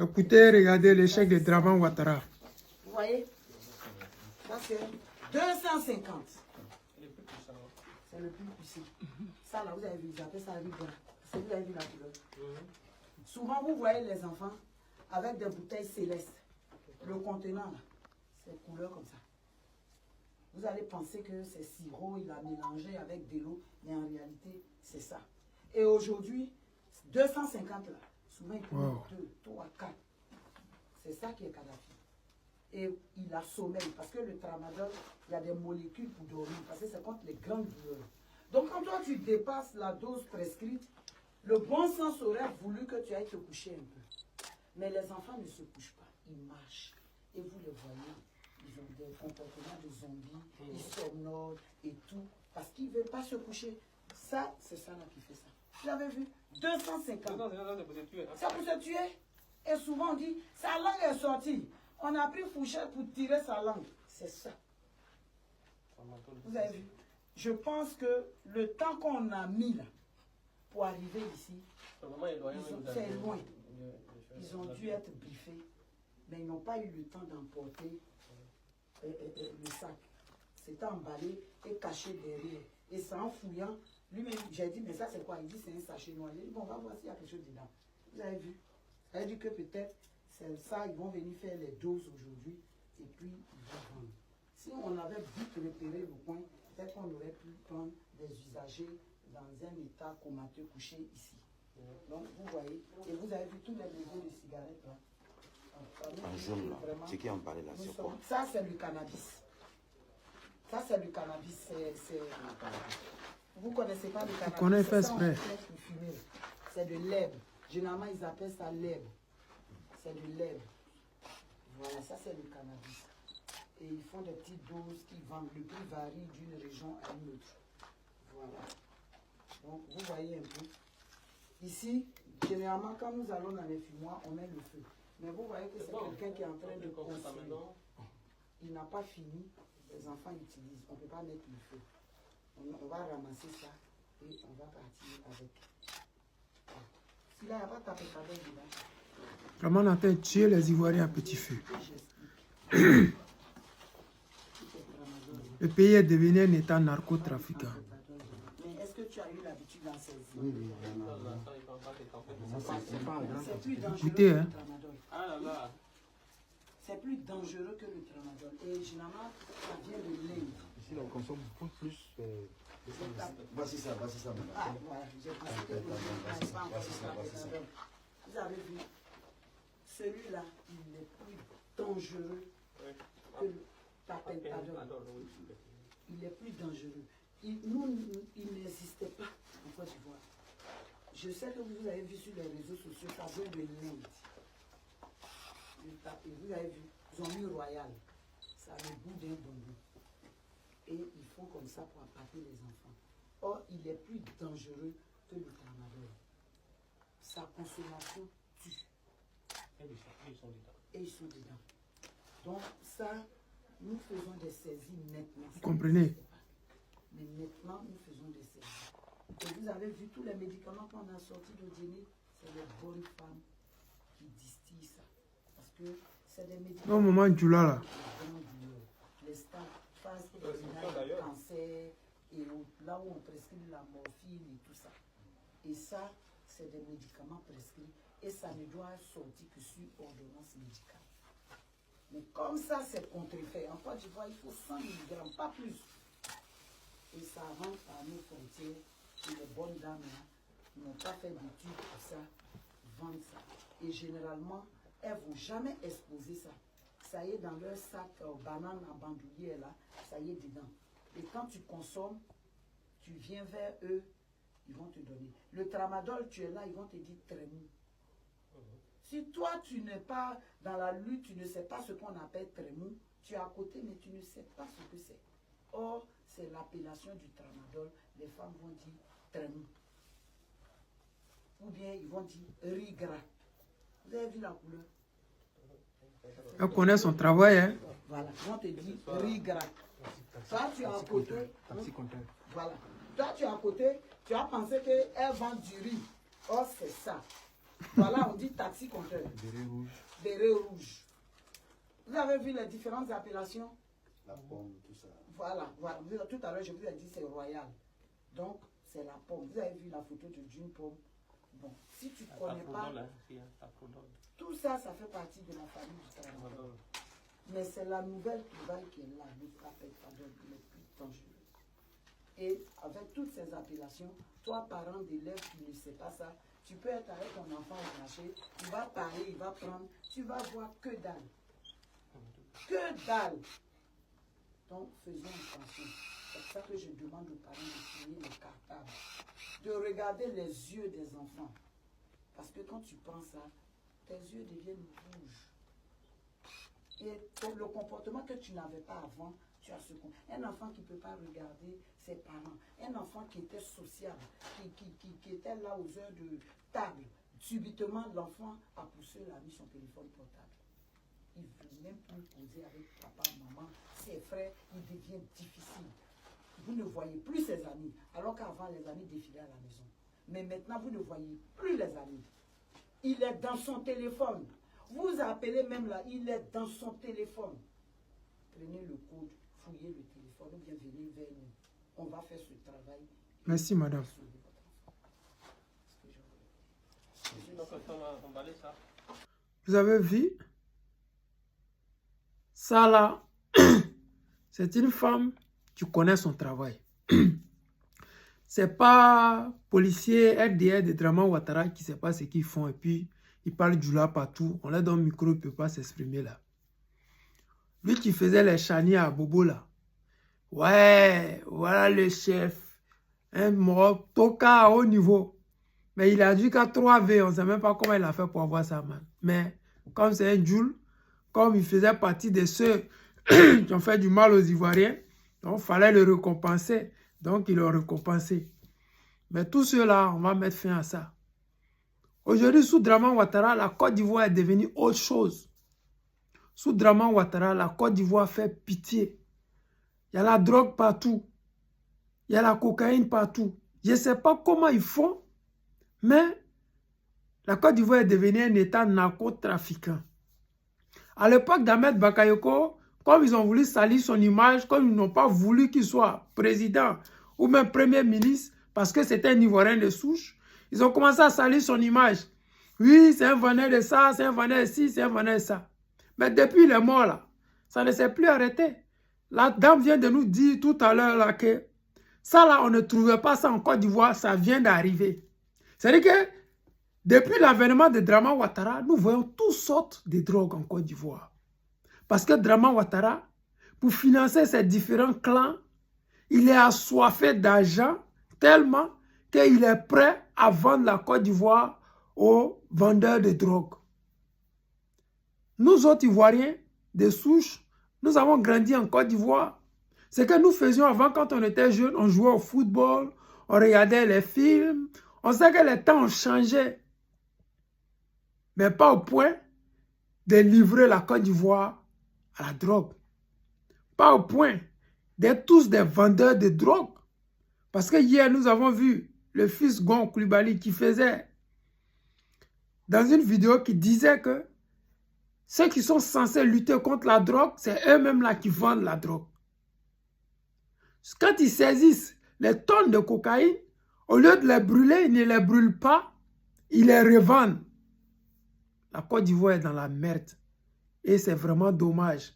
Écoutez, regardez l'échec de Draman Ouattara. Vous voyez? Ça, c'est 250. C'est le plus puissant. Ça, là, vous avez vu, j'appelle ça riba. Vous avez vu la couleur. Souvent, vous voyez les enfants avec des bouteilles célestes. Le contenant, là, c'est couleur comme ça. Vous allez penser que c'est sirop, il a mélangé avec de l'eau, mais en réalité, c'est ça. Et aujourd'hui, 250 là, souvent il prend 2, 3, 4. C'est ça qui est Kadhafi. Et il a sommeil, parce que le tramadol, il y a des molécules pour dormir, parce que c'est contre les grandes douleurs. Donc quand toi tu dépasses la dose prescrite, le bon sens aurait voulu que tu ailles te coucher un peu. Mais les enfants ne se couchent pas, ils marchent. Et vous les voyez, ils ont des comportements de zombies, ils somnolent et tout, parce qu'ils ne veulent pas se coucher. Ça, c'est ça là qui fait ça. Vous avez vu? 250. C'est pour se tuer. Et souvent on dit, sa langue est sortie. On a pris fourchette pour tirer sa langue. C'est ça. Vous avez vu? Je pense que le temps qu'on a mis là, pour arriver ici, c'est loin. Ils ont dû être briefés, mais ils n'ont pas eu le temps d'emporter le sac. C'était emballé et caché derrière. Et c'est en fouillant, lui-même, j'ai dit, mais ça c'est quoi? Il dit, c'est un sachet noir. J'ai dit, bon, on va voir s'il y a quelque chose dedans. Vous avez vu? Ça veut dire que peut-être, c'est ça, ils vont venir faire les doses aujourd'hui, et puis ils vont vendre. Si on avait vite repéré le coin, peut-être qu'on aurait pu prendre des usagers dans un état comateux couché ici. Donc, vous voyez, et vous avez vu tous les mégots de cigarettes là. En jaune là, c'est qui en parlait là, c'est quoi? Ça, c'est le cannabis. Ça, c'est le cannabis. Vous ne connaissez pas le cannabis? Je connais fait exprès. C'est de l'herbe. Généralement, ils appellent ça l'herbe. C'est de l'herbe. Voilà, ça, c'est le cannabis. Et ils font des petites doses qui vendent. Le prix varie d'une région à une autre. Voilà. Donc, vous voyez un peu. Ici, généralement, quand nous allons dans les fumoirs, on met le feu. Mais vous voyez que c'est quelqu'un qui est en train de consommer. Il n'a pas fini. Les enfants utilisent. On ne peut pas mettre le feu. On va ramasser ça et on va partir avec. Si là, il n'y a pas tapé ta belle dedans. Comment on entend tuer les Ivoiriens à petit feu? Le pays est devenu un état narcotrafiquant. Mais est-ce que tu as eu l'habitude d'en saisir? Oui, c'est plus dangereux Écoutez, que hein. le tramadol. C'est plus dangereux que le tramadol. Et généralement, ça vient de l'Inde. Ici, on consomme beaucoup plus. Voici ça, voici ça. Ah, voilà, j'ai pensé que vous pas encore le. Vous avez vu, celui-là, il est plus dangereux que le tapentadol. Il est plus dangereux. Il n'existait pas en Côte d'Ivoire. Je sais que vous avez vu sur les réseaux sociaux, ça vient de l'Inde. Vous avez vu, ils ont mis Royal. Ça a le goût d'un bonbon. Et ils font comme ça pour appâter les enfants. Or, il est plus dangereux que le tramadol. Sa consommation tue. Et ils sont dedans. Donc, ça, nous faisons des saisies nettement. Vous comprenez? Mais maintenant, nous faisons des saisies. Et vous avez vu tous les médicaments qu'on a sortis de dîner, c'est les bonnes femmes qui distillent ça. Parce que c'est des médicaments. Au moment du là. Les stades, phase cancer, et là où on prescrit la morphine et tout ça. Et ça, c'est des médicaments prescrits. Et ça ne doit sortir que sur ordonnance médicale. Mais comme ça, c'est contrefait. En Côte d'Ivoire, il faut 100 mg, pas plus. Et ça rentre à nos frontières. Et les bonnes dames là, n'ont pas fait d'études pour ça, vendent ça. Et généralement, elles ne vont jamais exposer ça. Ça y est dans leur sac banane en bandoulière là, ça y est dedans. Et quand tu consommes, tu viens vers eux, ils vont te donner. Le tramadol, tu es là, ils vont te dire très mou. Si toi, tu n'es pas dans la lutte, tu ne sais pas ce qu'on appelle très mou, tu es à côté, mais tu ne sais pas ce que c'est. Or, c'est l'appellation du tramadol. Les femmes vont dire très mou. Ou bien ils vont dire riz gras. Vous avez vu la couleur? Elle connaît son travail, hein? Voilà, ils vont te dire riz gras. Toi, tu es à côté. Voilà. Toi, tu es à côté, tu as pensé qu'elle vend du riz. Or, c'est ça. Voilà, on dit taxi compteur. Béret rouge. Béret rouge. Vous avez vu les différentes appellations? La pomme, tout ça. Voilà, voilà. Tout à l'heure, je vous ai dit c'est royal. Donc, c'est la pomme. Vous avez vu la photo d'une pomme? Bon, si tu ne connais pas, tout ça, ça fait partie de la famille du travail. Mais c'est la nouvelle trouvaille qui est là, le trapèzador le plus dangereux. Et avec toutes ces appellations, toi, parent d'élève qui ne sais pas ça, tu peux être avec ton enfant au marché, il va parler, il va prendre, tu vas voir que dalle. Que dalle. Donc, faisons attention. C'est pour ça que je demande aux parents de finir les cartables, de regarder les yeux des enfants. Parce que quand tu prends ça, tes yeux deviennent rouges. Et le comportement que tu n'avais pas avant, tu as ce comportement. Un enfant qui ne peut pas regarder ses parents, un enfant qui était sociable, qui était là aux heures de table, subitement l'enfant a poussé, il a mis son téléphone portable. Il ne veut même plus causer avec papa, maman, ses frères, il devient difficile. Vous ne voyez plus ses amis, alors qu'avant les amis défilaient à la maison. Mais maintenant, vous ne voyez plus les amis. Il est dans son téléphone. Vous appelez même là, il est dans son téléphone. Prenez le code, fouillez le téléphone, ou bien venez vers nous. On va faire ce travail. Merci, madame. Vous avez vu? Ça là, c'est une femme, tu connais son travail. C'est pas policier RDR de Draman Ouattara qui ne sait pas ce qu'ils font et puis ils parlent du là partout. On leur donne le micro, il ne peut pas s'exprimer là. Lui qui faisait les charniers à Bobo là. Ouais, voilà le chef. Un mort, toka à haut niveau. Mais il a dit qu'à 3V, on ne sait même pas comment il a fait pour avoir ça, man. Mais comme c'est un Joule, comme il faisait partie de ceux qui ont fait du mal aux Ivoiriens, donc il fallait le récompenser. Donc il l'a récompensé. Mais tous ceux-là, on va mettre fin à ça. Aujourd'hui, sous Draman Ouattara, la Côte d'Ivoire est devenue autre chose. Sous Draman Ouattara, la Côte d'Ivoire fait pitié. Il y a la drogue partout. Il y a la cocaïne partout. Je ne sais pas comment ils font, mais la Côte d'Ivoire est devenue un état narcotrafiquant. À l'époque d'Ahmed Bakayoko, comme ils ont voulu salir son image, comme ils n'ont pas voulu qu'il soit président ou même premier ministre, parce que c'était un Ivoirien de souche, ils ont commencé à salir son image. Oui, c'est un vendeur de ça, c'est un vendeur de ci, c'est un vendeur de ça. Mais depuis il est mort là, ça ne s'est plus arrêté. La dame vient de nous dire tout à l'heure là que ça là, on ne trouvait pas ça en Côte d'Ivoire, ça vient d'arriver. C'est-à-dire que depuis l'avènement de Draman Ouattara, nous voyons toutes sortes de drogues en Côte d'Ivoire. Parce que Draman Ouattara, pour financer ces différents clans, il est assoiffé d'argent tellement qu'il est prêt à vendre la Côte d'Ivoire aux vendeurs de drogue. Nous autres Ivoiriens, de souche, nous avons grandi en Côte d'Ivoire. Ce que nous faisions avant quand on était jeunes, on jouait au football, on regardait les films. On sait que les temps ont changé. Mais pas au point de livrer la Côte d'Ivoire à la drogue. Pas au point d'être tous des vendeurs de drogue. Parce que hier, nous avons vu le fils Gon Koulibaly qui faisait dans une vidéo qui disait que ceux qui sont censés lutter contre la drogue, c'est eux-mêmes là qui vendent la drogue. Quand ils saisissent les tonnes de cocaïne, au lieu de les brûler, ils ne les brûlent pas, ils les revendent. La Côte d'Ivoire est dans la merde. Et c'est vraiment dommage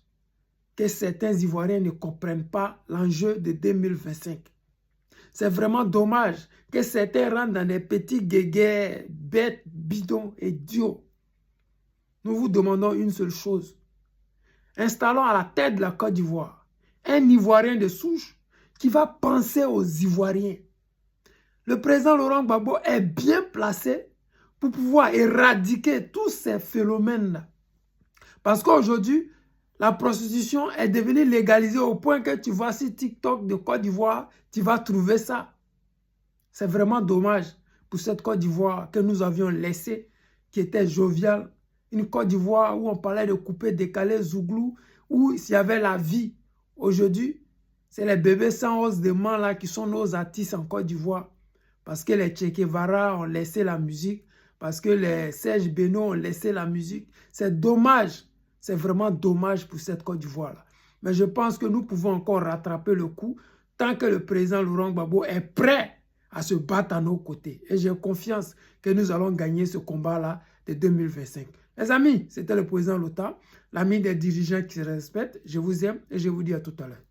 que certains Ivoiriens ne comprennent pas l'enjeu de 2025. C'est vraiment dommage que certains rentrent dans des petits guéguerres, bêtes, bidons et idiots. Nous vous demandons une seule chose. Installons à la tête de la Côte d'Ivoire un Ivoirien de souche qui va penser aux Ivoiriens. Le président Laurent Gbagbo est bien placé pour pouvoir éradiquer tous ces phénomènes-là. Parce qu'aujourd'hui, la prostitution est devenue légalisée au point que tu vas sur TikTok de Côte d'Ivoire, tu vas trouver ça. C'est vraiment dommage pour cette Côte d'Ivoire que nous avions laissée, qui était joviale. Une Côte d'Ivoire où on parlait de couper, décaler, zouglou, où il y avait la vie. Aujourd'hui, c'est les bébés sans os de main là qui sont nos artistes en Côte d'Ivoire. Parce que les Che Guevara ont laissé la musique. parce que les Serge Beno ont laissé la musique. C'est dommage, c'est vraiment dommage pour cette Côte d'Ivoire-là. Mais je pense que nous pouvons encore rattraper le coup tant que le président Laurent Gbagbo est prêt à se battre à nos côtés. Et j'ai confiance que nous allons gagner ce combat-là de 2025. Mes amis, c'était le président Lota, l'ami des dirigeants qui se respectent. Je vous aime et je vous dis à tout à l'heure.